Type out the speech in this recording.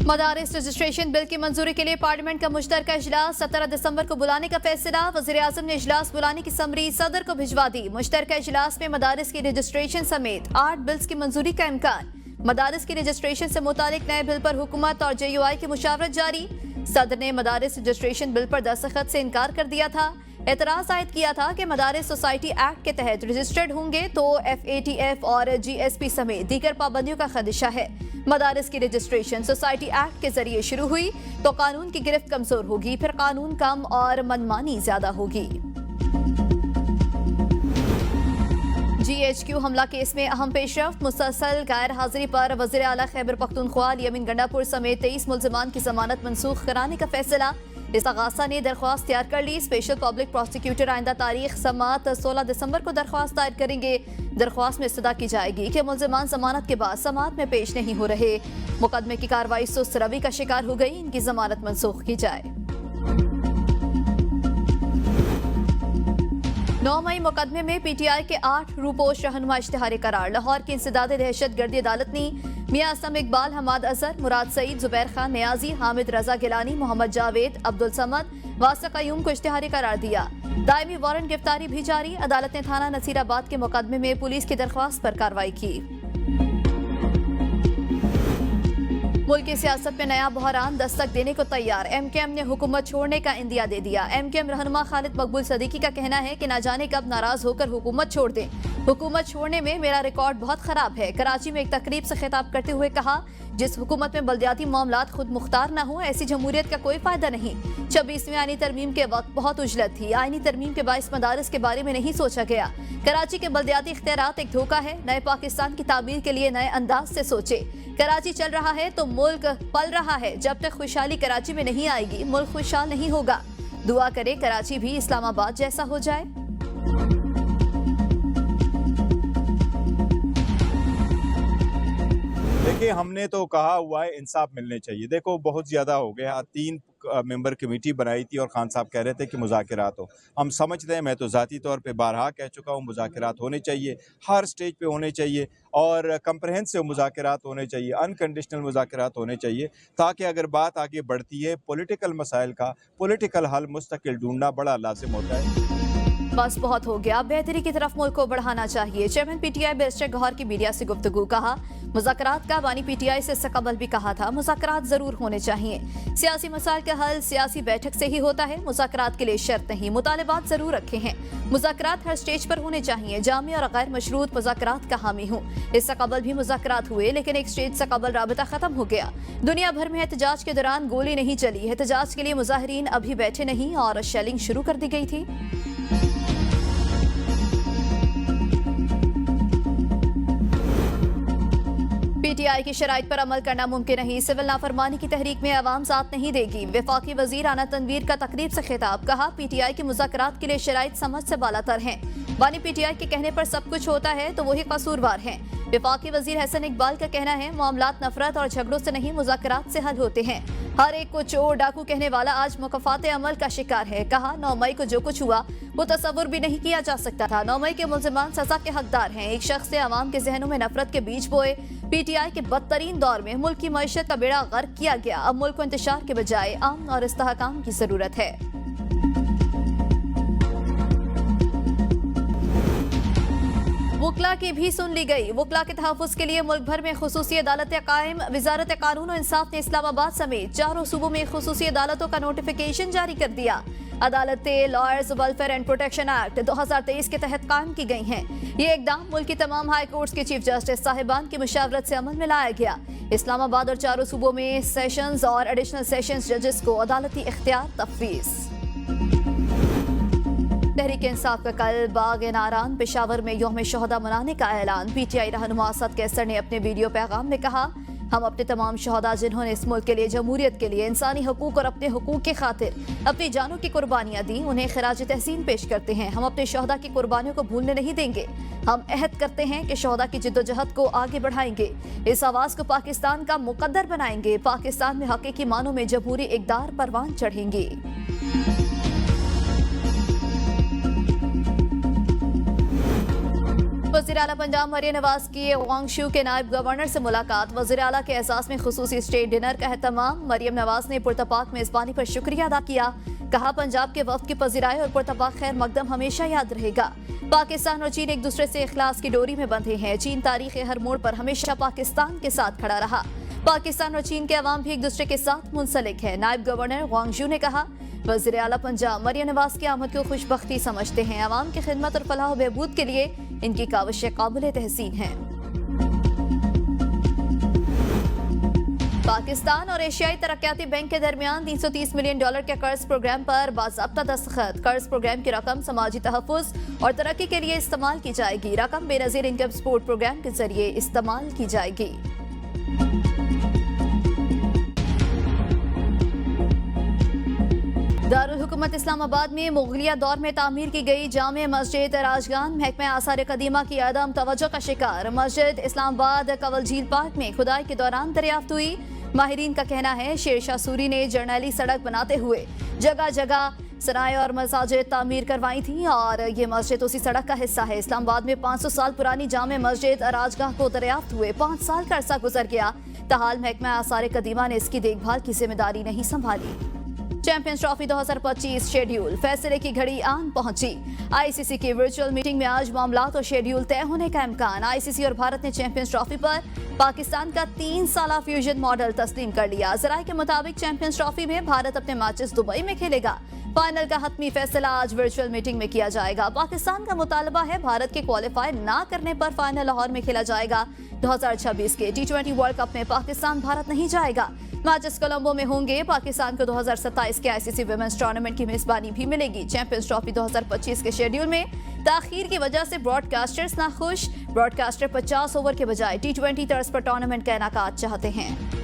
मदारिस registration bill की मंजूरी के लिए पार्लियामेंट का मुश्तरका इजलास 17 दिसंबर को बुलाने का फैसला। वज़ीर-ए-आज़म ने इजलास बुलाने की समरी सदर को भिजवा दी। मुश्तरका इजलास में मदारिस की रजिस्ट्रेशन समेत 8 बिल्स की मंजूरी का इम्कान। मदारिस की रजिस्ट्रेशन से मुतालिक नए बिल पर हुकूमत और JUI की मुशावरत जारी। सदर ने मदारिस रजिस्ट्रेशन बिल पर दस्तखत से इनकार कर दिया था। एतराज आयद किया था कि मदारिस सोसाइटी एक्ट के तहत रजिस्टर्ड होंगे तो FATF और GSP समेत दीगर पाबंदियों का खदशा है। मदारिस की रजिस्ट्रेशन सोसाइटी एक्ट के जरिए शुरू हुई तो कानून की गिरफ्त कमजोर होगी, फिर कानून कम और मनमानी ज्यादा होगी। GHQ हमला केस में अहम पेशरफ्त। मुसलसल गैर हाजिरी पर वज़ीर आला खैबर पख्तूनख्वा यमीन गंडापुर समेत 23 मुल्जिमान की जमानत मनसूख कराने का फैसला। इस्तगासा ने दरख्वास्त तैयार कर ली। स्पेशल पब्लिक प्रोसिक्यूटर आइंदा तारीख समात 16 दिसंबर को दरख्वास्त दायर करेंगे। दरख्वास्त में इस्तदा की जाएगी कि मुल्जिमान जमानत के बाद समात में पेश नहीं हो रहे। मुकदमे की कार्रवाई सुस्त रवि का शिकार हो गई, इनकी जमानत मनसूख की जाए। 9 मई मुकदमे में PTI के 8 रूपोश रहनुमा इश्तिहारी करार। लाहौर की इंसदाद दहशतगर्दी अदालत ने मियां असम इकबाल, हमाद अजहर, मुराद सईद, जुबैर खान नियाजी, हामिद रजा गिलानी, मोहम्मद जावेद, अब्दुल समद, वासिक कयूम को इश्तिहारी करार दिया। दायमी वारंट गिरफ्तारी भी जारी। अदालत ने थाना नसीराबाद के मुकदमे में पुलिस की दरख्वास्त पर कार्रवाई की। मुल्क की सियासत में नया बहरान दस्तक देने को तैयार। MKM ने हुकूमत छोड़ने का इंदिया दे दिया। MKM रहनुमा खालिद मकबूल सदीकी का कहना है कि न जाने कब नाराज होकर हुकूमत छोड़ दें। हुकूमत छोड़ने में मेरा रिकॉर्ड बहुत खराब है। कराची में एक तकरीब से खिताब करते हुए कहा, जिस हुकूमत में बल्दियाती मामलात खुद मुख्तार न हो, ऐसी जमहूरियत का कोई फायदा नहीं। 26वीं आईनी तरमीम के वक्त बहुत उजलत थी। आईनी तरमीम के बाइस मदारिस के बारे में नहीं सोचा गया। कराची के बल्दियाती इख्तियारात एक धोखा है। नए पाकिस्तान की तामीर के लिए नए अंदाज से सोचे। कराची चल रहा है तो मुल्क पल रहा है। जब तक खुशहाली कराची में नहीं आएगी, मुल्क खुशहाल नहीं होगा। दुआ करे कराची भी इस्लामाबाद जैसा हो जाए। देखिए, हमने तो कहा हुआ है इंसाफ मिलने चाहिए। देखो, बहुत ज़्यादा हो गया। 3 मेंबर कमेटी बनाई थी और खान साहब कह रहे थे कि मुज़ाकरात हो। हम समझते हैं, मैं तो ज़ाती तौर पे बारहा कह चुका हूँ, मुज़ाकरात होने चाहिए, हर स्टेज पे होने चाहिए और कंप्रहेंसिव मुज़ाकरात होने चाहिए, अनकंडीशनल मुज़ाकरात होने चाहिए, ताकि अगर बात आगे बढ़ती है पॉलिटिकल मसाइल का पॉलिटिकल हल मुस्तकिल ढूंढना बड़ा लाजिम होता है। बस बहुत हो गया, बेहतरी की तरफ मुल्क को बढ़ाना चाहिए। चेयरमैन PTI बैरिस्टर गौहर की मीडिया से गुफ्तगू। कहा, मुज़ाकरात का बानी PTI से इससे कबल भी कहा था, मुज़ाकरात जरूर होने चाहिए। सियासी मसाइल का हल सियासी बैठक से ही होता है। मुज़ाकरात के लिए शर्त नहीं, मुतालिबात जरूर रखे हैं। मुज़ाकरात हर स्टेज पर होने चाहिए। जामी और गैर मशरूत मुज़ाकरात का हामी हूँ। इससे कबल भी मुज़ाकरात हुए, लेकिन एक स्टेज से कबल राबिता खत्म हो गया। दुनिया भर में एहतजाज के दौरान गोली नहीं चली। एहतजाज के लिए मुजाहिरीन अभी बैठे नहीं और शेलिंग शुरू कर दी गई थी। PTI की शराइत पर अमल करना मुमकिन नहीं। सिविल नाफरमानी की तहरीक में अवाम साथ नहीं देगी। वफाकी वजीर आना तनवीर का तकरीब से खिताब। कहा, PTI की मुज़ाकरात के लिए शराइत समझ से बालातर हैं। बानी PTI के कहने पर सब कुछ होता है तो वही कसूरवार हैं। वफाकी वजीर हसन इकबाल का कहना है, मामलात नफरत और झगड़ों से नहीं, मुज़ाकरात से हल होते हैं। हर एक को चोर डाकू कहने वाला आज मुकफ़ात अमल का शिकार है। कहा, 9 मई को जो कुछ हुआ वो तसव्वुर भी नहीं किया जा सकता था। 9 मई के मुल्जिमान सजा के हकदार हैं। एक शख्स से अवाम के जहनों में नफरत के बीज बोए। PTI के बदतरीन दौर में मुल्क की मईशत का बेड़ा गर्क किया गया। अब मुल्क को इंतशार के बजाय अमन और इस्तेहकाम की जरूरत है। वकला की भी सुन ली गई। वकला के तहफ़्फ़ुज़ के लिए मुल्क भर में खुसूसी अदालतें कायम। वजारत कानून और इंसाफ ने इस्लामाबाद समेत 4 सूबों में खुसूसी अदालतों का नोटिफिकेशन जारी कर दिया। अदालतें lawyers welfare and protection act 2023 के तहत कायम की गई हैं। ये इकदाम मुल्क की तमाम हाई कोर्ट्स के चीफ जस्टिस साहिबान की मुशावरत से अमल में लाया गया। इस्लामाबाद और 4 सूबों में सेशंस और एडिशनल सेशंस जजेस को अदालती इख्तियार तफवीज़। तहरीक इंसाफ का कल बाग नारान पेशावर में यौम शहदा मनाने का ऐलान। PTI रहनुमा असद कैसर ने अपने वीडियो पैगाम में कहा, हम अपने तमाम शहदा जिन्होंने इस मुल्क के लिए, जमहूरियत के लिए, इंसानी हकूक और अपने हकूक की खातिर अपनी जानों की कुर्बानियाँ दी, उन्हें खिराज तहसीन पेश करते हैं। हम अपने शहदा की कुर्बानियों को भूलने नहीं देंगे। हम अहद करते हैं कि शहदा की जिद्दोजहद को आगे बढ़ाएंगे। इस आवाज़ को पाकिस्तान का मुकद्दर बनाएंगे। पाकिस्तान में हकीकी मानों में जमहूरी इक़दार परवान चढ़ेंगे। वज़ीर आला पंजाब मरियम नवाज की वांगशू के नायब गवर्नर से मुलाकात। वज़ीर आला के एहसास में खुसूसी स्टेट डिनर का एहतमाम। मरियम नवाज ने पुरतपाक मेजबानी पर शुक्रिया अदा किया। कहा पंजाब के वफ्द की पजीराई और पुरतपाक खैर मकदम हमेशा याद रहेगा। पाकिस्तान और चीन एक दूसरे से इखलास की डोरी में बंधे हैं। चीन तारीख के हर मोड़ पर हमेशा पाकिस्तान के साथ खड़ा रहा। पाकिस्तान और चीन के अवाम भी एक दूसरे के साथ मुंसलिक है। नायब गवर्नर वांगशू ने कहा वज़ीर आला पंजाब मरियम नवाज की आमद को खुशबख्ती समझते हैं। अवाम की खिदमत और फलाह बहबूद के लिए इनकी काविशें काबिल तहसीन हैं। पाकिस्तान और एशियाई तरक्याती बैंक के दरमियान $330 मिलियन के कर्ज प्रोग्राम पर बाज़ाब्ता दस्तखत। कर्ज प्रोग्राम की रकम समाजी तहफ़्फ़ुज़ और तरक्की के लिए इस्तेमाल की जाएगी। रकम बेनज़ीर इनकम सपोर्ट प्रोग्राम के जरिए इस्तेमाल की जाएगी। दारुल हुकूमत इस्लामाबाद में मुगलिया दौर में तामीर की गई जामे मस्जिद राजगान महकमा आसार कदीमा की अदम तवज्जो का शिकार। मस्जिद इस्लामाबाद कवल झील पार्क में खुदाई के दौरान दरियाफ्त हुई। माहिरीन का कहना है शेरशाह सूरी ने जर्नैली सड़क बनाते हुए जगह जगह सराय और मसाजिद तामीर करवाई थी और ये मस्जिद उसी सड़क का हिस्सा है। इस्लामाबाद में 500 साल पुरानी जामे मस्जिद राजगाह को दरियाफ्त हुए 5 साल का अरसा गुजर गया। ताहाल महकमा आसार कदीमा ने इसकी देखभाल की जिम्मेदारी नहीं संभाली। चैंपियंस ट्रॉफी 2025 शेड्यूल फैसले की घड़ी आन पहुंची। आईसीसी की वर्चुअल मीटिंग में आज मामलात और शेड्यूल तय होने का इम्कान। आईसीसी और भारत ने चैंपियंस ट्रॉफी पर पाकिस्तान का 3 साला फ्यूजन मॉडल तस्लीम कर लिया। जराये के मुताबिक चैंपियंस ट्रॉफी में भारत अपने मैचेस दुबई में खेलेगा। फाइनल का हतमी फैसला आज वर्चुअल मीटिंग में किया जाएगा। पाकिस्तान का मुतालबा है भारत के क्वालिफाई ना करने पर फाइनल लाहौर में खेला जाएगा। 2026 के T20 वर्ल्ड कप में पाकिस्तान भारत नहीं जाएगा। मैचेस कोलंबो में होंगे। पाकिस्तान को 2027 के आईसीसी वुमेन्स टूर्नामेंट की मेजबानी भी मिलेगी। चैंपियंस ट्रॉफी 2025 के शेड्यूल में ताखीर की वजह से ब्रॉडकास्टर्स नाखुश। ब्रॉडकास्टर 50 ओवर के बजाय T20 तर्ज पर टूर्नामेंट का इनेकाद चाहते हैं।